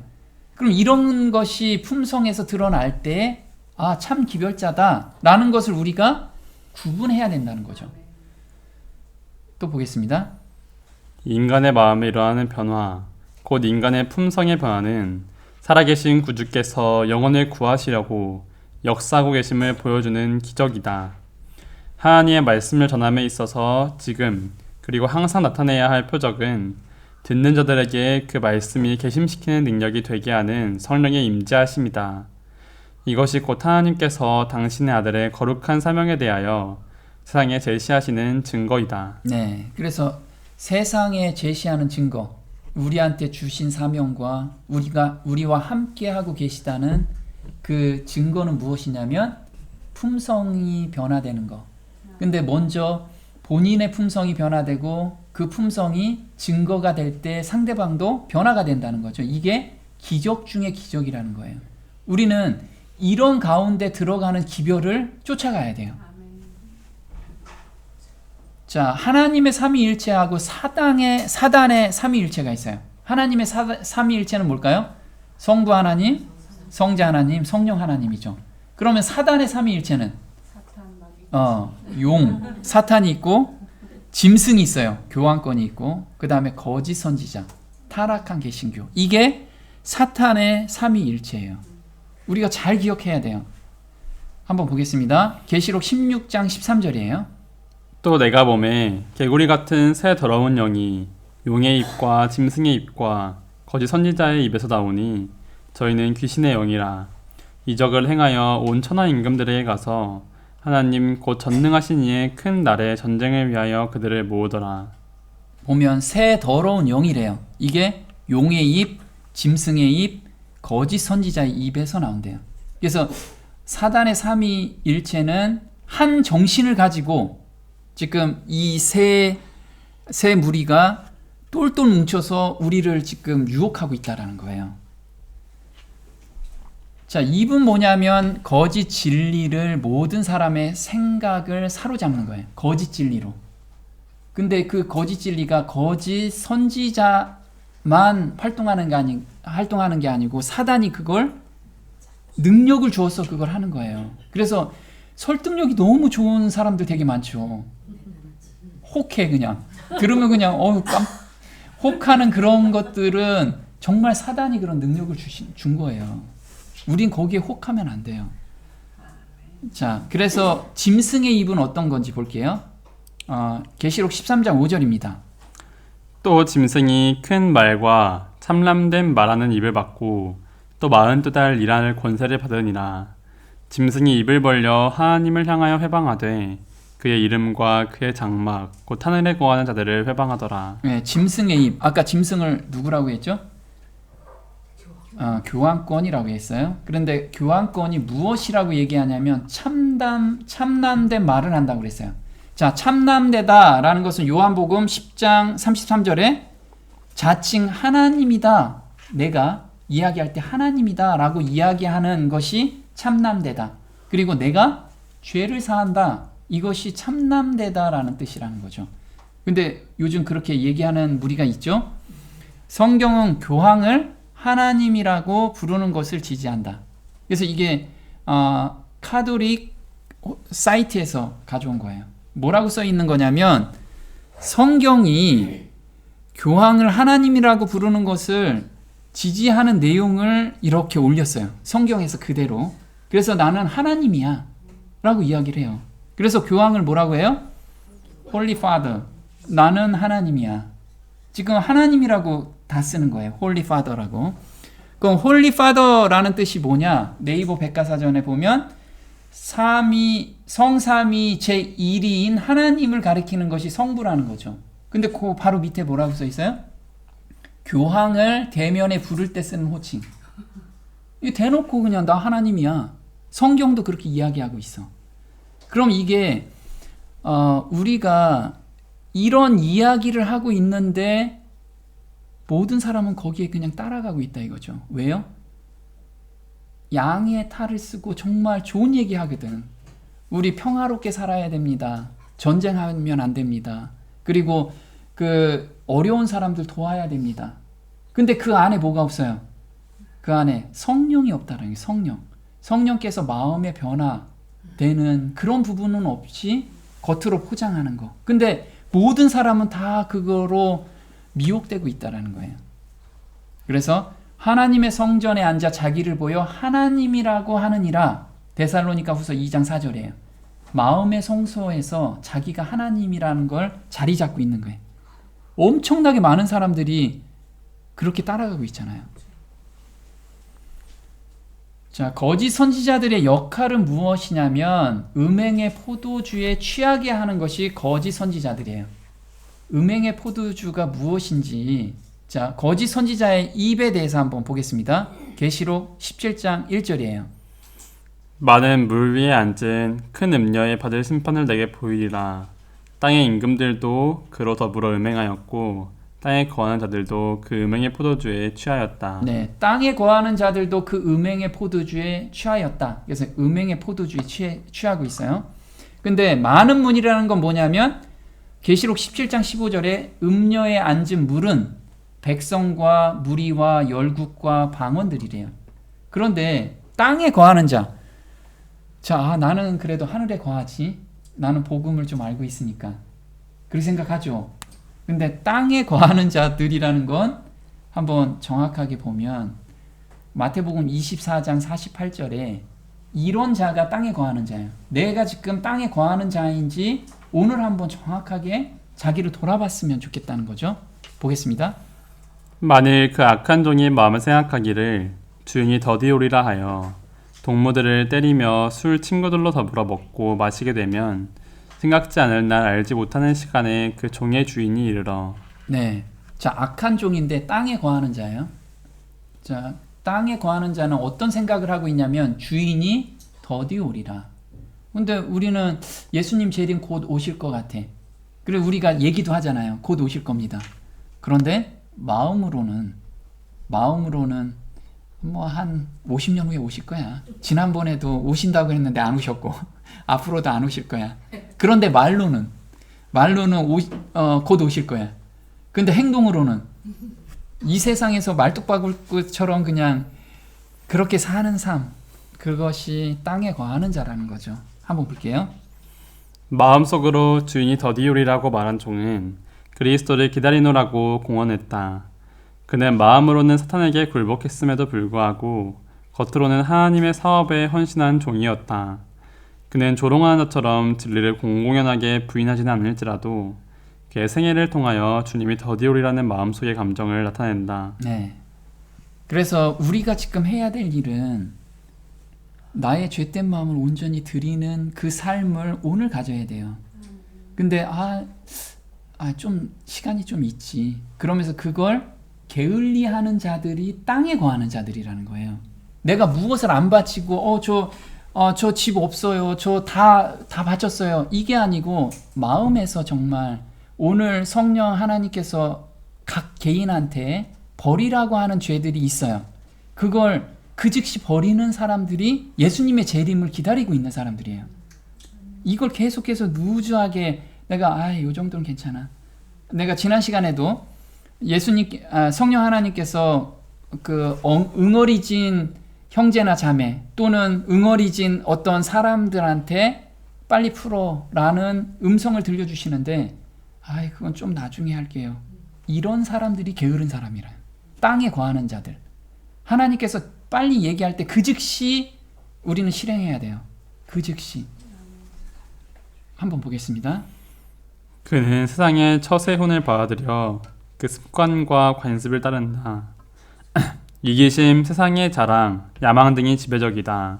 그럼 이런 것이 품성에서 드러날 때 참 기별자다라는 것을 우리가 구분해야 된다는 거죠. 또 보겠습니다. 인간의 마음에 일어나는 변화, 곧 인간의 품성의 변화는 살아계신 구주께서 영혼을 구하시려고 역사하고 계심을 보여주는 기적이다. 하나님의 말씀을 전함에 있어서 지금 그리고 항상 나타내야 할 표적은 듣는 자들에게 그 말씀이 계심시키는 능력이 되게 하는 성령의 임재하심이다. 이것이 곧 하나님께서 당신의 아들의 거룩한 사명에 대하여 세상에 제시하시는 증거이다. 네, 그래서 세상에 제시하는 증거, 우리한테 주신 사명과 우리와 함께하고 계시다는 그 증거는 무엇이냐면 품성이 변화되는 거. 근데 먼저 본인의 품성이 변화되고 그 품성이 증거가 될 때 상대방도 변화가 된다는 거죠. 이게 기적 중의 기적이라는 거예요. 우리는 이런 가운데 들어가는 기별을 쫓아가야 돼요. 자, 하나님의 삼위일체하고 사단의 삼위일체가 있어요. 하나님의 삼위일체는 뭘까요? 성부 하나님, 성자 하나님, 성령 하나님이죠. 그러면 사단의 삼위일체는 사탄이 있고 짐승이 있어요. 교환권이 있고 그 다음에 거짓 선지자, 타락한 개신교. 이게 사탄의 삼위일체예요. 우리가 잘 기억해야 돼요. 한번 보겠습니다. 계시록 16장 13절이에요. 또 내가 보매 개구리 같은 새 더러운 영이 용의 입과 짐승의 입과 거짓 선지자의 입에서 나오니 저희는 귀신의 영이라. 이적을 행하여 온 천하 임금들에게 가서 하나님 곧 전능하신 이의 큰 날에 전쟁을 위하여 그들을 모으더라. 보면 새 더러운 영이래요. 이게 용의 입, 짐승의 입, 거짓 선지자의 입에서 나온대요. 그래서 사단의 삼위일체는 한 정신을 가지고 지금 이 세 무리가 똘똘 뭉쳐서 우리를 지금 유혹하고 있다라는 거예요. 자, 이분 뭐냐면 거짓 진리를 모든 사람의 생각을 사로잡는 거예요. 거짓 진리로. 근데 그 거짓 진리가 거짓 선지자만 활동하는 게 아니고 사단이 그걸 능력을 주어서 그걸 하는 거예요. 그래서 설득력이 너무 좋은 사람들 되게 많죠. 혹해 그냥. 들으면 그냥 혹하는 그런 것들은 정말 사단이 그런 능력을 준 거예요. 우린 거기에 혹하면 안 돼요. 자, 그래서 짐승의 입은 어떤 건지 볼게요. 계시록 13장 5절입니다. 또 짐승이 큰 말과 참람된 말하는 입을 받고 또 42달 일하는 권세를 받으니라. 짐승이 입을 벌려 하나님을 향하여 회방하되 그의 이름과 그의 장막 곧 하늘에 거하는 자들을 회방하더라. 네, 짐승의 입. 아까 짐승을 누구라고 했죠? 교환권이라고 했어요. 그런데 교환권이 무엇이라고 얘기하냐면 참남된 말을 한다고 그랬어요. 자, 참남되다라는 것은 요한복음 10장 33절에 자칭 하나님이다. 내가 이야기할 때 하나님이다 라고 이야기하는 것이 참남되다. 그리고 내가 죄를 사한다. 이것이 참남되다라는 뜻이라는 거죠. 근데 요즘 그렇게 얘기하는 무리가 있죠. 성경은 교황을 하나님이라고 부르는 것을 지지한다. 그래서 이게 카톨릭 사이트에서 가져온 거예요. 뭐라고 써 있는 거냐면 성경이 교황을 하나님이라고 부르는 것을 지지하는 내용을 이렇게 올렸어요. 성경에서 그대로. 그래서 나는 하나님이야 라고 이야기를 해요. 그래서 교황을 뭐라고 해요? Holy Father. 나는 하나님이야. 지금 하나님이라고 다 쓰는 거예요. Holy Father라고. 그럼 Holy Father라는 뜻이 뭐냐? 네이버 백과사전에 보면 성삼위 제1위인 하나님을 가리키는 것이 성부라는 거죠. 근데 그 바로 밑에 뭐라고 써 있어요? 교황을 대면에 부를 때 쓰는 호칭. 이 대놓고 그냥 나 하나님이야. 성경도 그렇게 이야기하고 있어. 그럼 이게 우리가 이런 이야기를 하고 있는데 모든 사람은 거기에 그냥 따라가고 있다 이거죠. 왜요? 양의 탈을 쓰고 정말 좋은 얘기 하거든. 우리 평화롭게 살아야 됩니다. 전쟁하면 안 됩니다. 그리고 그 어려운 사람들 도와야 됩니다. 근데 그 안에 뭐가 없어요? 그 안에 성령이 없다라는 게 성령. 성령께서 마음의 변화되는 그런 부분은 없이 겉으로 포장하는 거. 근데 모든 사람은 다 그거로 미혹되고 있다라는 거예요. 그래서 하나님의 성전에 앉아 자기를 보여 하나님이라고 하느니라. 데살로니가 후서 2장 4절이에요. 마음의 성소에서 자기가 하나님이라는 걸 자리 잡고 있는 거예요. 엄청나게 많은 사람들이 그렇게 따라가고 있잖아요. 자, 거짓 선지자들의 역할은 무엇이냐면 음행의 포도주에 취하게 하는 것이 거짓 선지자들이에요. 음행의 포도주가 무엇인지, 자, 거짓 선지자의 입에 대해서 한번 보겠습니다. 계시록 17장 1절이에요. 많은 물 위에 앉은 큰 음녀에 받을 심판을 내게 보이리라. 땅의 임금들도 그로 더불어 음행하였고 땅에 거하는 자들도 그 음행의 포도주에 취하였다. 네, 땅에 거하는 자들도 그 음행의 포도주에 취하였다. 그래서 음행의 포도주에 취하고 있어요. 근데 많은 문이라는 건 뭐냐면 계시록 17장 15절에 음녀에 앉은 물은 백성과 무리와 열국과 방언들이래요. 그런데 땅에 거하는 자, 나는 그래도 하늘에 거하지. 나는 복음을 좀 알고 있으니까. 그렇게 생각하죠. 근데 땅에 거하는 자들이라는 건 한번 정확하게 보면 마태복음 24장 48절에 이런 자가 땅에 거하는 자예요. 내가 지금 땅에 거하는 자인지 오늘 한번 정확하게 자기를 돌아봤으면 좋겠다는 거죠. 보겠습니다. 만일 그 악한 종이 마음을 생각하기를 주인이 더디오리라 하여 동무들을 때리며 술 친구들로 더불어 먹고 마시게 되면 생각지 않을 날 알지 못하는 시간에 그 종의 주인이 이르러. 네, 자, 악한 종인데 땅에 거하는 자예요. 자, 땅에 거하는 자는 어떤 생각을 하고 있냐면 주인이 더디 오리라. 근데 우리는 예수님 재림 곧 오실 것 같아. 그리고 우리가 얘기도 하잖아요. 곧 오실 겁니다. 그런데 마음으로는 뭐 한 50년 후에 오실 거야. 지난번에도 오신다고 했는데 안 오셨고 앞으로도 안 오실 거야. 그런데 말로는 곧 오실 거야. 근데 행동으로는 이 세상에서 말뚝박을처럼 그냥 그렇게 사는 삶, 그것이 땅에 거하는 자라는 거죠. 한번 볼게요. 마음속으로 주인이 더디오리라고 말한 종은 그리스도를 기다리노라고 공언했다. 그는 마음으로는 사탄에게 굴복했음에도 불구하고 겉으로는 하나님의 사업에 헌신한 종이었다. 그는 조롱하는 자처럼 진리를 공공연하게 부인하지는 않을지라도 그의 생애를 통하여 주님이 더디오리라는 마음속의 감정을 나타낸다. 네. 그래서 우리가 지금 해야 될 일은 나의 죄된 마음을 온전히 드리는 그 삶을 오늘 가져야 돼요. 근데 좀 시간이 좀 있지. 그러면서 그걸 게을리하는 자들이 땅에 거하는 자들이라는 거예요. 내가 무엇을 안 바치고 저 집 없어요. 저 다 바쳤어요. 이게 아니고 마음에서 정말 오늘 성령 하나님께서 각 개인한테 버리라고 하는 죄들이 있어요. 그걸 그 즉시 버리는 사람들이 예수님의 재림을 기다리고 있는 사람들이에요. 이걸 계속해서 루즈하게 내가 요 정도는 괜찮아. 내가 지난 시간에도 성령 하나님께서 그 응어리진 형제나 자매 또는 응어리진 어떤 사람들한테 빨리 풀어라는 음성을 들려주시는데 그건 좀 나중에 할게요. 이런 사람들이 게으른 사람이라. 땅에 거하는 자들. 하나님께서 빨리 얘기할 때 그 즉시 우리는 실행해야 돼요. 그 즉시. 한번 보겠습니다. 그는 세상의 처세훈을 받아들여 그 습관과 관습을 따른다. 이기심, 세상의 자랑, 야망 등이 지배적이다.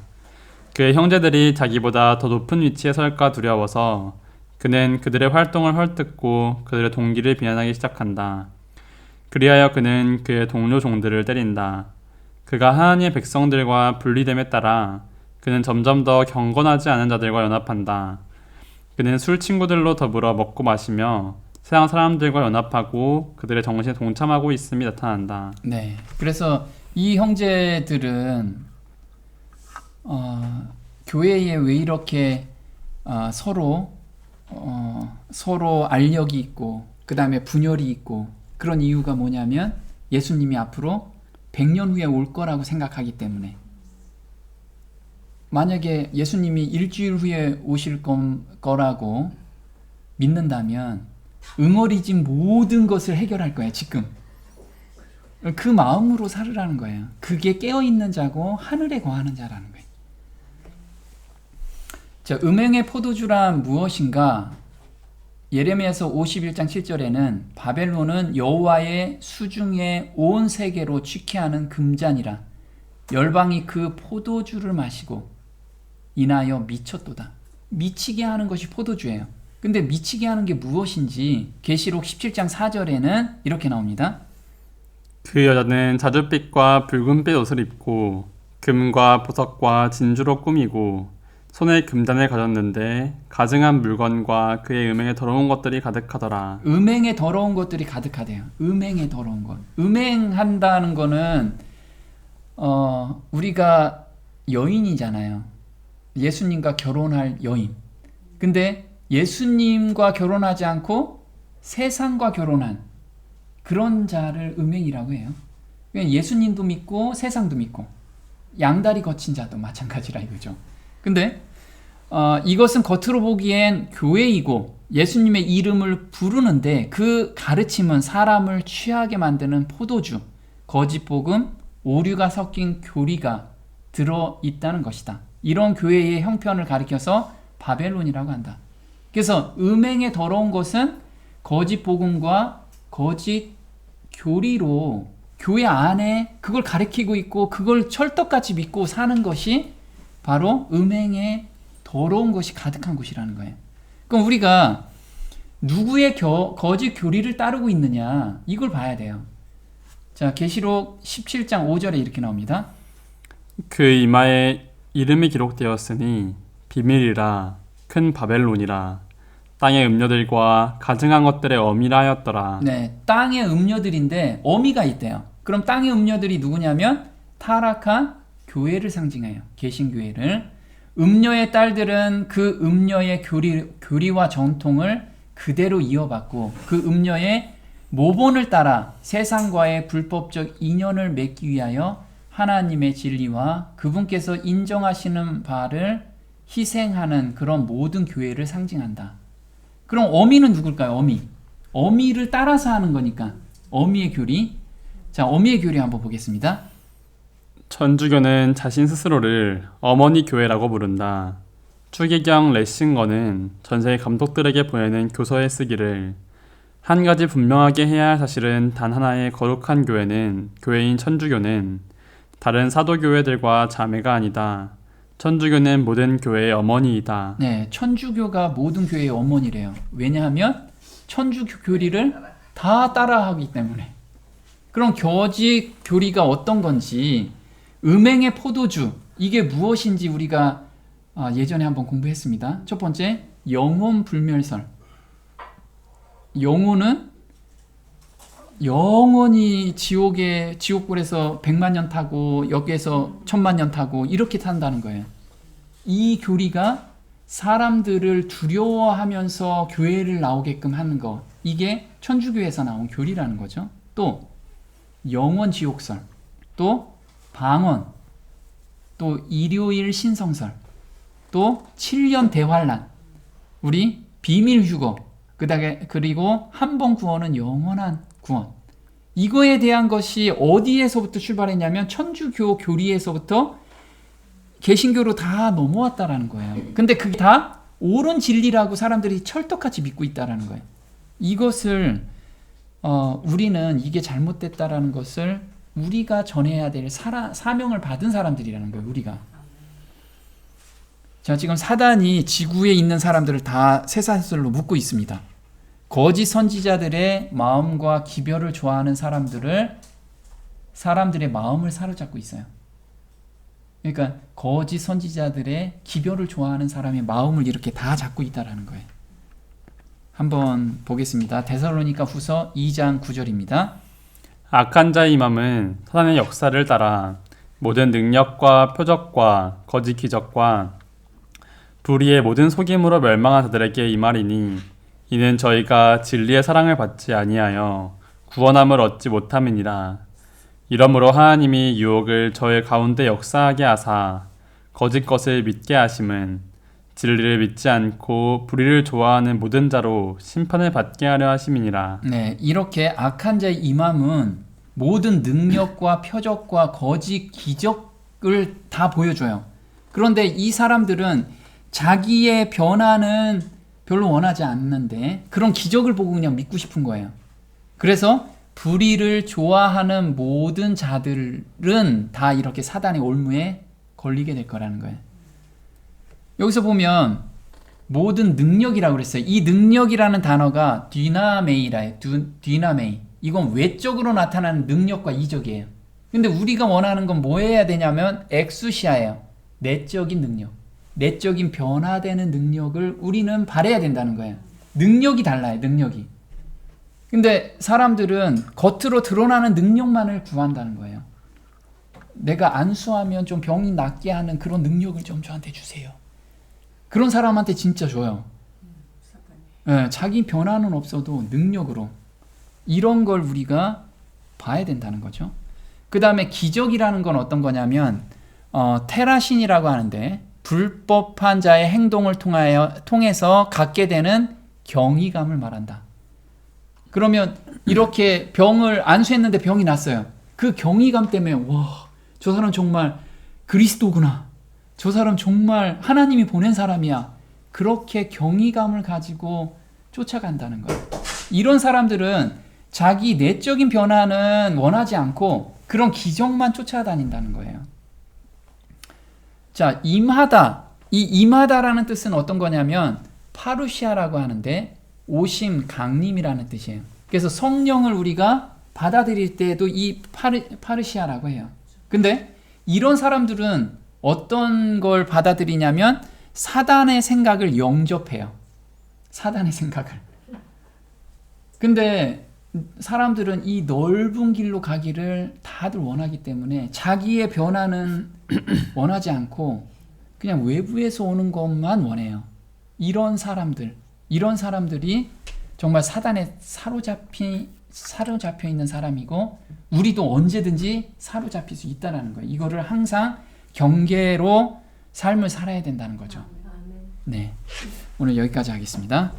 그의 형제들이 자기보다 더 높은 위치에 설까 두려워서 그는 그들의 활동을 헐뜯고 그들의 동기를 비난하기 시작한다. 그리하여 그는 그의 동료 종들을 때린다. 그가 하나님의 백성들과 분리됨에 따라 그는 점점 더 경건하지 않은 자들과 연합한다. 그는 술 친구들로 더불어 먹고 마시며 세상 사람들과 연합하고 그들의 정신에 동참하고 있음이 나타난다. 네. 그래서 이 형제들은 교회에 왜 이렇게 서로 알력이 있고 그 다음에 분열이 있고 그런 이유가 뭐냐면 예수님이 앞으로 100년 후에 올 거라고 생각하기 때문에. 만약에 예수님이 일주일 후에 오실 거라고 믿는다면 응어리진 모든 것을 해결할 거야. 지금 그 마음으로 살으라는 거예요. 그게 깨어있는 자고 하늘에 거하는 자라는 거예요. 자, 음행의 포도주란 무엇인가? 예레미야서 51장 7절에는 바벨론은 여호와의 수중에 온 세계로 취케하는 금잔이라 열방이 그 포도주를 마시고 인하여 미쳤도다. 미치게 하는 것이 포도주예요. 근데 미치게 하는 게 무엇인지 계시록 17장 4절에는 이렇게 나옵니다. 그 여자는 자줏빛과 붉은빛 옷을 입고 금과 보석과 진주로 꾸미고 손에 금잔을 가졌는데 가증한 물건과 그의 음행에 더러운 것들이 가득하더라. 음행에 더러운 것들이 가득하대요. 음행에 더러운 것. 음행한다는 거는 우리가 여인이잖아요. 예수님과 결혼할 여인. 근데 예수님과 결혼하지 않고 세상과 결혼한 그런 자를 음행이라고 해요. 예수님도 믿고 세상도 믿고 양다리 거친 자도 마찬가지라 이거죠. 근데 이것은 겉으로 보기엔 교회이고 예수님의 이름을 부르는데 그 가르침은 사람을 취하게 만드는 포도주, 거짓 복음, 오류가 섞인 교리가 들어있다는 것이다. 이런 교회의 형편을 가리켜서 바벨론이라고 한다. 그래서 음행에 더러운 것은 거짓 복음과 거짓 교리로 교회 안에 그걸 가리키고 있고 그걸 철떡같이 믿고 사는 것이 바로 음행에 더러운 것이 가득한 곳이라는 거예요. 그럼 우리가 누구의 거짓 교리를 따르고 있느냐 이걸 봐야 돼요. 자, 계시록 17장 5절에 이렇게 나옵니다. 그 이마에 이름이 기록되었으니 비밀이라 큰 바벨론이라 땅의 음녀들과 가증한 것들의 어미라 하였더라. 네, 땅의 음녀들인데 어미가 있대요. 그럼 땅의 음녀들이 누구냐면 타락한 교회를 상징해요. 개신교회를. 음녀의 딸들은 그 음녀의 교리와 전통을 그대로 이어받고 그 음녀의 모본을 따라 세상과의 불법적 인연을 맺기 위하여 하나님의 진리와 그분께서 인정하시는 바를 희생하는 그런 모든 교회를 상징한다. 그럼 어미는 누굴까요? 어미를 따라서 하는 거니까 어미의 교리. 자, 어미의 교리 한번 보겠습니다. 천주교는 자신 스스로를 어머니 교회라고 부른다. 추기경 레싱거는 전세 감독들에게 보내는 교서에 쓰기를 한 가지 분명하게 해야 할 사실은 단 하나의 거룩한 교회는 교회인 천주교는 다른 사도교회들과 자매가 아니다. 천주교는 모든 교회의 어머니이다. 네, 천주교가 모든 교회의 어머니래요. 왜냐하면 천주교 교리를 다 따라하기 때문에. 그럼 거짓 교리가 어떤 건지, 음행의 포도주, 이게 무엇인지 우리가 예전에 한번 공부했습니다. 첫 번째, 영혼 불멸설. 영혼은 영원히 지옥불에서 100만 년 타고 여기에서 1000만 년 타고 이렇게 산다는 거예요. 이 교리가 사람들을 두려워하면서 교회를 나오게끔 하는 거, 이게 천주교에서 나온 교리라는 거죠. 또 영원 지옥설, 또 방언, 또 일요일 신성설, 또 7년 대환란, 우리 비밀 휴거, 그리고 한 번 구원은 영원한 구원. 이거에 대한 것이 어디에서부터 출발했냐면 천주교 교리에서부터 개신교로 다 넘어왔다라는 거예요. 근데 그게 다 옳은 진리라고 사람들이 철떡같이 믿고 있다라는 거예요. 이것을 우리는 이게 잘못됐다라는 것을 우리가 전해야 될 사명을 받은 사람들이라는 거예요. 우리가. 자, 지금 사단이 지구에 있는 사람들을 다 쇠사슬로 묶고 있습니다. 거짓 선지자들의 마음과 기별을 좋아하는 사람들의 마음을 사로잡고 있어요. 그러니까 거짓 선지자들의 기별을 좋아하는 사람의 마음을 이렇게 다 잡고 있다라는 거예요. 한번 보겠습니다. 데살로니가 후서 2장 9절입니다. 악한 자의 맘은 사단의 역사를 따라 모든 능력과 표적과 거짓 기적과 불의의 모든 속임으로 멸망한 자들에게 임하리니 이는 저희가 진리의 사랑을 받지 아니하여 구원함을 얻지 못함이니라. 이러므로 하나님이 유혹을 저희 가운데 역사하게 하사 거짓 것을 믿게 하심은 진리를 믿지 않고 불의를 좋아하는 모든 자로 심판을 받게 하려 하심이니라. 네, 이렇게 악한 자의 임함은 모든 능력과 표적과 거짓 기적을 다 보여줘요. 그런데 이 사람들은 자기의 변화는 별로 원하지 않는데 그런 기적을 보고 그냥 믿고 싶은 거예요. 그래서 불의를 좋아하는 모든 자들은 다 이렇게 사단의 올무에 걸리게 될 거라는 거예요. 여기서 보면 모든 능력이라고 그랬어요. 이 능력이라는 단어가 디나메이라요. 디나메이. 이건 외적으로 나타나는 능력과 이적이에요. 근데 우리가 원하는 건 뭐 해야 되냐면 엑수시아예요. 내적인 능력. 내적인 변화되는 능력을 우리는 발해야 된다는 거예요. 능력이 달라요. 능력이. 근데 사람들은 겉으로 드러나는 능력만을 구한다는 거예요. 내가 안수하면 좀 병이 낫게 하는 그런 능력을 좀 저한테 주세요. 그런 사람한테 진짜 줘요. 네, 자기 변화는 없어도 능력으로. 이런 걸 우리가 봐야 된다는 거죠. 그 다음에 기적이라는 건 어떤 거냐면 테라신이라고 하는데 불법한 자의 행동을 통해서 갖게 되는 경이감을 말한다. 그러면 이렇게 병을 안수했는데 병이 났어요. 그 경이감 때문에 와, 저 사람 정말 그리스도구나. 저 사람 정말 하나님이 보낸 사람이야. 그렇게 경이감을 가지고 쫓아간다는 거예요. 이런 사람들은 자기 내적인 변화는 원하지 않고 그런 기적만 쫓아다닌다는 거예요. 자, 임하다. 이 임하다라는 뜻은 어떤 거냐면 파루시아라고 하는데 오심, 강림이라는 뜻이에요. 그래서 성령을 우리가 받아들일 때도 이 파르시아라고 해요. 근데 이런 사람들은 어떤 걸 받아들이냐면 사단의 생각을 영접해요. 사단의 생각을. 근데 사람들은 이 넓은 길로 가기를 다들 원하기 때문에 자기의 변화는 원하지 않고 그냥 외부에서 오는 것만 원해요. 이런 사람들이 정말 사단에 사로잡혀 있는 사람이고 우리도 언제든지 사로잡힐 수 있다는 거예요. 이거를 항상 경계로 삶을 살아야 된다는 거죠. 네, 오늘 여기까지 하겠습니다.